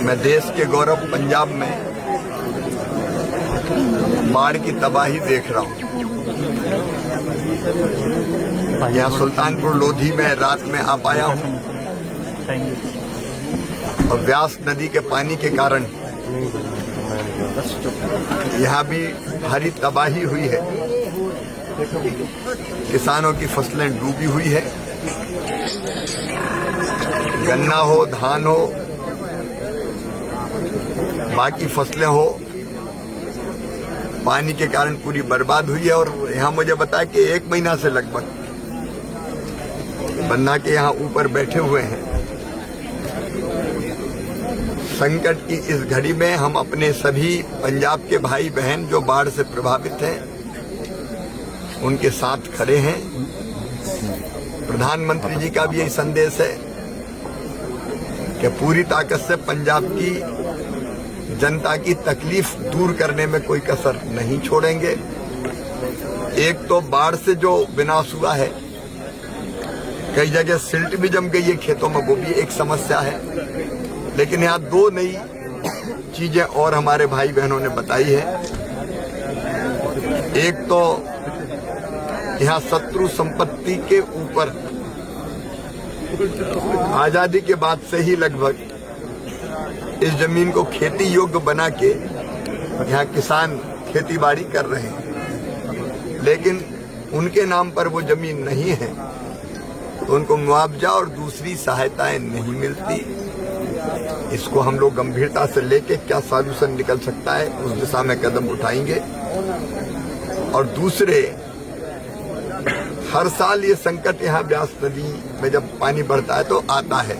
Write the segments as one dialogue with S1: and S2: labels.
S1: मैं देश के गौरव पंजाब में बाढ़ की तबाही देख रहा हूँ। यहाँ सुल्तानपुर लोधी में रात में आ पाया हूँ और व्यास नदी के पानी के कारण यहाँ भी भारी तबाही हुई है। किसानों की फसलें डूबी हुई है। गन्ना हो, धान हो, बाकी फसलें हो, पानी के कारण पूरी बर्बाद हुई है। और यहाँ मुझे बताया कि 1 महीना से लगभग बन्ना के यहाँ ऊपर बैठे हुए हैं। संकट की इस घड़ी में हम अपने सभी पंजाब के भाई बहन जो बाढ़ से प्रभावित हैं उनके साथ खड़े हैं। प्रधानमंत्री जी का भी यही संदेश है कि पूरी ताकत से पंजाब की जनता की तकलीफ दूर करने में कोई कसर नहीं छोड़ेंगे। एक तो बाढ़ से जो विनाश हुआ है, कई जगह सिल्ट भी जम गई है खेतों में, वो भी एक समस्या है। लेकिन यहाँ 2 नई चीजें और हमारे भाई बहनों ने बताई है। एक तो यहाँ शत्रु संपत्ति के ऊपर आजादी के बाद से ही लगभग इस जमीन को खेती योग्य बना के यहाँ किसान खेतीबाड़ी कर रहे हैं, लेकिन उनके नाम पर वो जमीन नहीं है तो उनको मुआवजा और दूसरी सहायताएं नहीं मिलती। इसको हम लोग गंभीरता से लेके क्या सॉल्यूशन निकल सकता है उस दिशा में कदम उठाएंगे। और दूसरे, हर साल ये संकट यहाँ व्यास नदी में जब पानी बढ़ता है तो आता है।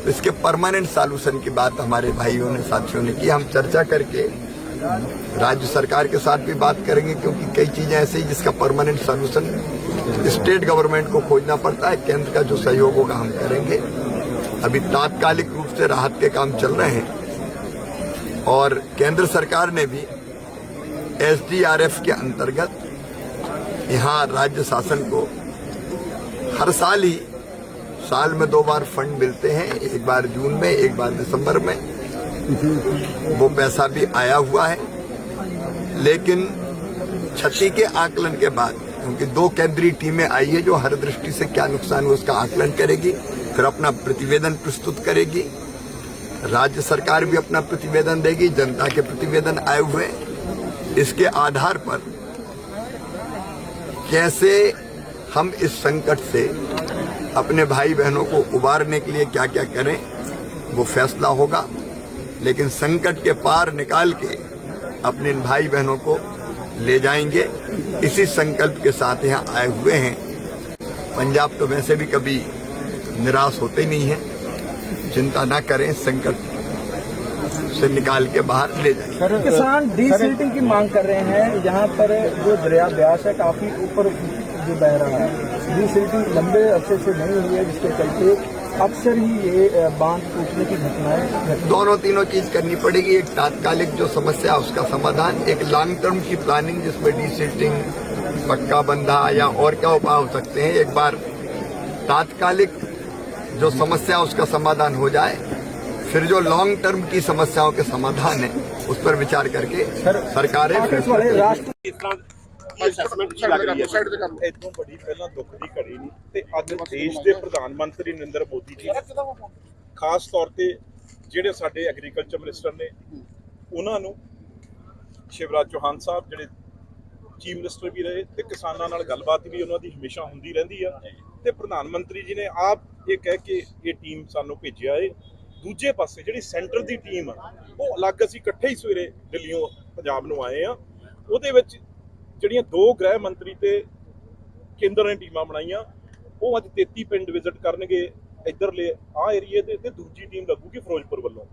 S1: इसके परमानेंट सॉल्यूशन की बात हमारे भाइयों ने, साथियों ने की। हम चर्चा करके राज्य सरकार के साथ भी बात करेंगे, क्योंकि कई चीजें ऐसी जिसका परमानेंट सॉल्यूशन स्टेट गवर्नमेंट को खोजना पड़ता है। केंद्र का जो सहयोग होगा हम करेंगे। अभी तात्कालिक रूप से राहत के काम चल रहे हैं और केंद्र सरकार ने भी SDRF के अंतर्गत यहाँ राज्य शासन को हर साल ही, साल में 2 बार फंड मिलते हैं, एक बार जून में, एक बार दिसंबर में। वो पैसा भी आया हुआ है, लेकिन क्षति के आकलन के बाद, क्योंकि 2 केंद्रीय टीमें आई है जो हर दृष्टि से क्या नुकसान हुआ उसका आकलन करेगी, फिर अपना प्रतिवेदन प्रस्तुत करेगी। राज्य सरकार भी अपना प्रतिवेदन देगी, जनता के प्रतिवेदन आए हुए। इसके आधार पर कैसे हम इस संकट से अपने भाई बहनों को उबारने के लिए क्या क्या करें वो फैसला होगा। लेकिन संकट के पार निकाल के अपने भाई बहनों को ले जाएंगे, इसी संकल्प के साथ यहाँ आए हुए हैं। पंजाब तो वैसे भी कभी निराश होते ही नहीं है। चिंता ना करें, संकट से निकाल के बाहर ले जाएंगे।
S2: किसान डीसिल्टिंग की मांग कर रहे हैं। यहाँ पर जो दरिया ब्यास है काफी ऊपर जो बह रहा है, डीसिल्टिंग लंबे अरसे से नहीं हुई है, जिसके चलते अक्सर ही ये बांध टूटने की घटनाएं।
S1: दोनों तीनों चीज करनी पड़ेगी। एक तात्कालिक जो समस्या है उसका समाधान, एक लॉन्ग टर्म की प्लानिंग जिसमें डीसिल्टिंग, पक्का बंधा या और क्या उपाय हो सकते हैं। एक बार तात्कालिक जो समस्या उसका समाधान हो जाए, फिर जो लॉन्ग टर्म की समस्याओं के समाधान है उस पर विचार करके सरकारें
S3: ਇਦੋਂ ਬੜੀ ਪਹਿਲਾਂ ਦੁੱਖ ਦੀ ਘੜੀ ਨਹੀਂ ਤੇ ਅੱਜ ਦੇਸ਼ ਦੇ ਪ੍ਰਧਾਨ ਮੰਤਰੀ ਨਰਿੰਦਰ ਮੋਦੀ ਜੀ ਖਾਸ ਤੌਰ ਤੇ ਜਿਹੜੇ ਸਾਡੇ ਐਗਰੀਕਲਚਰ ਮਿਨਿਸਟਰ ਨੇ ਉਹਨਾਂ ਨੂੰ, ਸ਼ਿਵਰਾਜ ਚੌਹਾਨ ਸਾਹਿਬ ਜਿਹੜੇ ਚੀਫ ਮਿਨਿਸਟਰ ਵੀ ਰਹੇ ਤੇ ਕਿਸਾਨਾਂ ਨਾਲ ਗੱਲਬਾਤ ਵੀ ਉਹਨਾਂ ਦੀ ਹਮੇਸ਼ਾ ਹੁੰਦੀ ਰਹਿੰਦੀ ਆ ਤੇ ਪ੍ਰਧਾਨ ਮੰਤਰੀ ਜੀ ਨੇ ਆਪ ਇਹ ਕਹਿ ਕੇ ਇਹ ਟੀਮ ਸਾਨੂੰ ਭੇਜਿਆ ਏ। ਦੂਜੇ ਪਾਸੇ ਜਿਹੜੀ ਸੈਂਟਰ ਦੀ ਟੀਮ ਆ ਉਹ ਅਲੱਗ, ਅਸੀਂ ਇਕੱਠੇ ਹੀ ਸਵੇਰੇ ਦਿੱਲੀੋਂ ਪੰਜਾਬ ਨੂੰ ਆਏ ਆ। ਉਹਦੇ ਵਿੱਚ ਜਿਹੜੀਆਂ 2 ਗ੍ਰਹਿ ਮੰਤਰੀ ਤੇ ਕੇਂਦਰ ਨੇ ਟੀਮਾਂ ਬਣਾਈਆਂ, ਉਹ ਅੱਜ 33 ਪਿੰਡ ਵਿਜ਼ਿਟ ਕਰਨਗੇ ਇੱਧਰਲੇ ਆਹ ਏਰੀਏ ਦੇ, ਤੇ ਦੂਜੀ ਟੀਮ ਲੱਗੂਗੀ ਫਿਰੋਜ਼ਪੁਰ ਵੱਲੋਂ।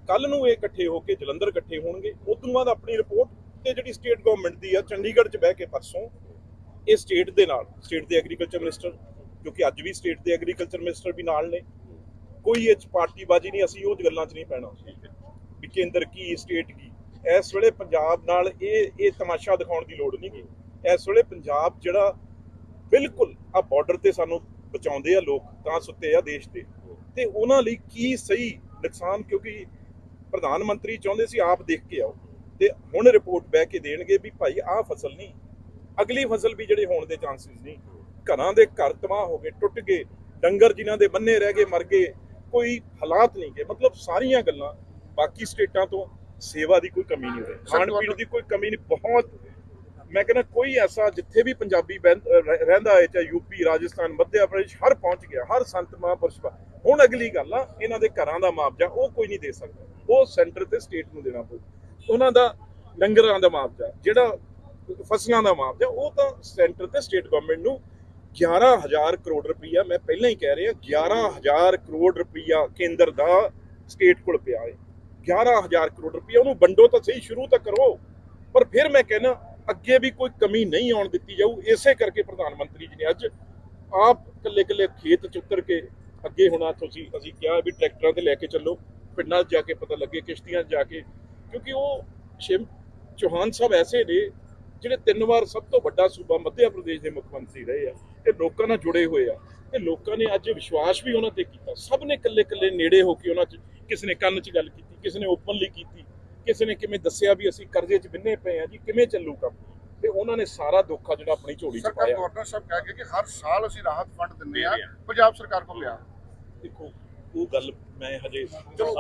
S3: ਕੱਲ ਨੂੰ ਇਹ ਇਕੱਠੇ ਹੋ ਕੇ ਜਲੰਧਰ ਇਕੱਠੇ ਹੋਣਗੇ। ਉਸ ਤੋਂ ਬਾਅਦ ਆਪਣੀ ਰਿਪੋਰਟ ਤੇ ਜਿਹੜੀ ਸਟੇਟ ਗਵਰਨਮੈਂਟ ਦੀ ਆ ਚੰਡੀਗੜ੍ਹ 'ਚ ਬਹਿ ਕੇ ਪਰਸੋਂ ਇਹ ਸਟੇਟ ਦੇ ਨਾਲ, ਸਟੇਟ ਦੇ ਐਗਰੀਕਲਚਰ ਮਿਨਿਸਟਰ, ਕਿਉਂਕਿ ਅੱਜ ਵੀ ਸਟੇਟ ਦੇ ਐਗਰੀਕਲਚਰ ਮਿਨਿਸਟਰ ਵੀ ਨਾਲ ਨੇ, ਕੋਈ ਇਹ 'ਚ ਪਾਰਟੀਬਾਜ਼ੀ ਨਹੀਂ, ਅਸੀਂ ਉਹ ਗੱਲਾਂ 'ਚ ਨਹੀਂ ਪੈਣਾ ਵੀ ਕੇਂਦਰ ਕੀ ਸਟੇਟ ਕੀ। ਇਸ ਵੇਲੇ ਪੰਜਾਬ ਨਾਲ ਇਹ ਤਮਾਸ਼ਾ ਦਿਖਾਉਣ ਦੀ ਲੋੜ ਨਹੀਂ ਗੀ। ਇਸ ਵੇਲੇ ਪੰਜਾਬ ਜਿਹੜਾ ਬਿਲਕੁਲ ਆ ਬਾਰਡਰ ਤੇ ਸਾਨੂੰ ਬਚਾਉਂਦੇ ਆ ਲੋਕ, ਤਾਂ ਸੁੱਤੇ ਆ ਦੇਸ਼ ਦੇ, ਤੇ ਉਹਨਾਂ ਲਈ ਕੀ ਸਹੀ ਨੁਕਸਾਨ, ਕਿਉਂਕਿ ਪ੍ਰਧਾਨ ਮੰਤਰੀ ਚਾਹੁੰਦੇ ਸੀ ਆਪ ਦੇਖ ਕੇ ਆਓ, ਤੇ ਹੁਣ ਰਿਪੋਰਟ ਬਹਿ ਕੇ ਦੇਣਗੇ ਵੀ ਭਾਈ ਆਹ ਫਸਲ ਨਹੀਂ, ਅਗਲੀ ਫਸਲ ਵੀ ਜਿਹੜੇ ਹੋਣ ਦੇ ਚਾਂਸਸ ਨਹੀਂ। ਘਰਾਂ ਦੇ ਘਰ ਤਬਾਹ ਹੋ ਗਏ, ਟੁੱਟ ਗਏ, ਡੰਗਰ ਜਿਨ੍ਹਾਂ ਦੇ ਬੰਨੇ ਰਹਿ ਗਏ ਮਰ ਗਏ, ਕੋਈ ਹਾਲਾਤ ਨਹੀਂ ਗਏ। ਮਤਲਬ ਸਾਰੀਆਂ ਗੱਲਾਂ ਬਾਕੀ ਸਟੇਟਾਂ ਤੋਂ ਸੇਵਾ ਦੀ ਕੋਈ ਕਮੀ ਨਹੀਂ ਹੋਈ, ਖਾਣ ਪੀਣ ਦੀ ਕੋਈ ਕਮੀ ਨਹੀਂ। ਬਹੁਤ ਮੈਂ ਕਹਿੰਦਾ ਕੋਈ ਐਸਾ ਜਿੱਥੇ ਵੀ ਪੰਜਾਬੀ ਰਹਿੰਦਾ ਹੈ, ਚਾਹੇ ਯੂਪੀ, ਰਾਜਸਥਾਨ, ਮੱਧ ਪ੍ਰਦੇਸ਼, ਹਰ ਪਹੁੰਚ ਗਿਆ, ਹਰ ਸੰਤ ਮਹਾਂਪੁਰਸ਼। ਹੁਣ ਅਗਲੀ ਗੱਲ ਆ ਇਹਨਾਂ ਦੇ ਘਰਾਂ ਦਾ ਮੁਆਵਜ਼ਾ ਉਹ ਕੋਈ ਨਹੀਂ ਦੇ ਸਕਦਾ, ਉਹ ਸੈਂਟਰ ਤੇ ਸਟੇਟ ਨੂੰ ਦੇਣਾ ਪਊ। ਉਹਨਾਂ ਦਾ ਲੰਗਰਾਂ ਦਾ ਮੁਆਵਜ਼ਾ, ਜਿਹੜਾ ਫਸਲਾਂ ਦਾ ਮੁਆਵਜ਼ਾ, ਉਹ ਤਾਂ ਸੈਂਟਰ ਤੇ ਸਟੇਟ ਗਵਰਨਮੈਂਟ ਨੂੰ 11,000 ਕਰੋੜ ਰੁਪਈਆ, ਮੈਂ ਪਹਿਲਾਂ ਹੀ ਕਹਿ ਰਿਹਾ 11,000 ਕਰੋੜ ਰੁਪਈਆ ਕੇਂਦਰ ਦਾ ਸਟੇਟ ਕੋਲ ਪਿਆ ਹੈ। 11,000 ਕਰੋੜ ਰੁਪਈਆ ਉਹਨੂੰ ਵੰਡੋ ਤਾਂ ਸਹੀ, ਸ਼ੁਰੂ ਤਾਂ ਕਰੋ। ਪਰ ਫਿਰ ਮੈਂ ਕਹਿੰਦਾ ਅੱਗੇ ਵੀ ਕੋਈ ਕਮੀ ਨਹੀਂ ਆਉਣ ਦਿੱਤੀ ਜਾਊ। ਇਸੇ ਕਰਕੇ ਪ੍ਰਧਾਨ ਮੰਤਰੀ ਜੀ ਨੇ ਅੱਜ ਆਪ ਕੱਲੇ ਖੇਤ ਚ ਉਤਰ ਕੇ ਅੱਗੇ ਹੁਣ ਅਸੀਂ ਕਿਹਾ ਵੀ ਟਰੈਕਟਰਾਂ ਤੇ ਲੈ ਕੇ ਚੱਲੋ, ਪਿੰਡਾਂ 'ਚ ਜਾ ਕੇ ਪਤਾ ਲੱਗੇ, ਕਿਸ਼ਤੀਆਂ 'ਚ ਜਾ ਕੇ, ਕਿਉਂਕਿ ਉਹ ਚੌਹਾਨ ਸਾਹਿਬ ਐਸੇ ਨੇ ਜਿਹੜੇ 3 ਵਾਰ ਸਭ ਤੋਂ ਵੱਡਾ ਸੂਬਾ ਮੱਧ ਪ੍ਰਦੇਸ਼ ਦੇ ਮੁੱਖ ਮੰਤਰੀ ਰਹੇ ਆ, ਤੇ ਲੋਕਾਂ ਨਾਲ ਜੁੜੇ ਹੋਏ ਆ, ਤੇ ਲੋਕਾਂ ਨੇ ਅੱਜ ਵਿਸ਼ਵਾਸ ਵੀ ਉਹਨਾਂ ਤੇ ਕੀਤਾ। ਸਭ ਨੇ ਕੱਲੇ ਨੇੜੇ ਹੋ ਕੇ ਉਹਨਾਂ 'ਚ, ਕਿਸੇ ਨੇ ਕੰਨ 'ਚ ਗੱਲ ਕੀਤੀ, ਕਿਸੇ ਨੇ ਓਪਨਲੀ ਕੀਤੀ, ਕਿਸੇ ਨੇ ਕਿਵੇਂ ਦੱਸਿਆ ਵੀ ਅਸੀਂ ਕਰਜ਼ੇ 'ਚ ਬਿੰਨੇ ਪਏ ਆ ਜੀ, ਕਿਵੇਂ ਚੱਲੂ ਕੰਮ, ਤੇ ਉਹਨਾਂ ਨੇ ਸਾਰਾ ਦੁੱਖ ਆ ਜਿਹੜਾ ਆਪਣੀ ਝੋਲੀ 'ਚ ਪਾਇਆ।
S4: ਗਵਰਨਰ ਸਾਹਿਬ ਕਹਿ ਕੇ ਕਿ ਹਰ ਸਾਲ ਅਸੀਂ ਰਾਹਤ ਫੰਡ ਦਿੰਦੇ ਆ, ਪੰਜਾਬ ਸਰਕਾਰ ਕੋਲ ਲਿਆ।
S3: ਦੇਖੋ ਉਹ ਗੱਲ ਮੈਂ ਹਜੇ
S4: ਚਲੋ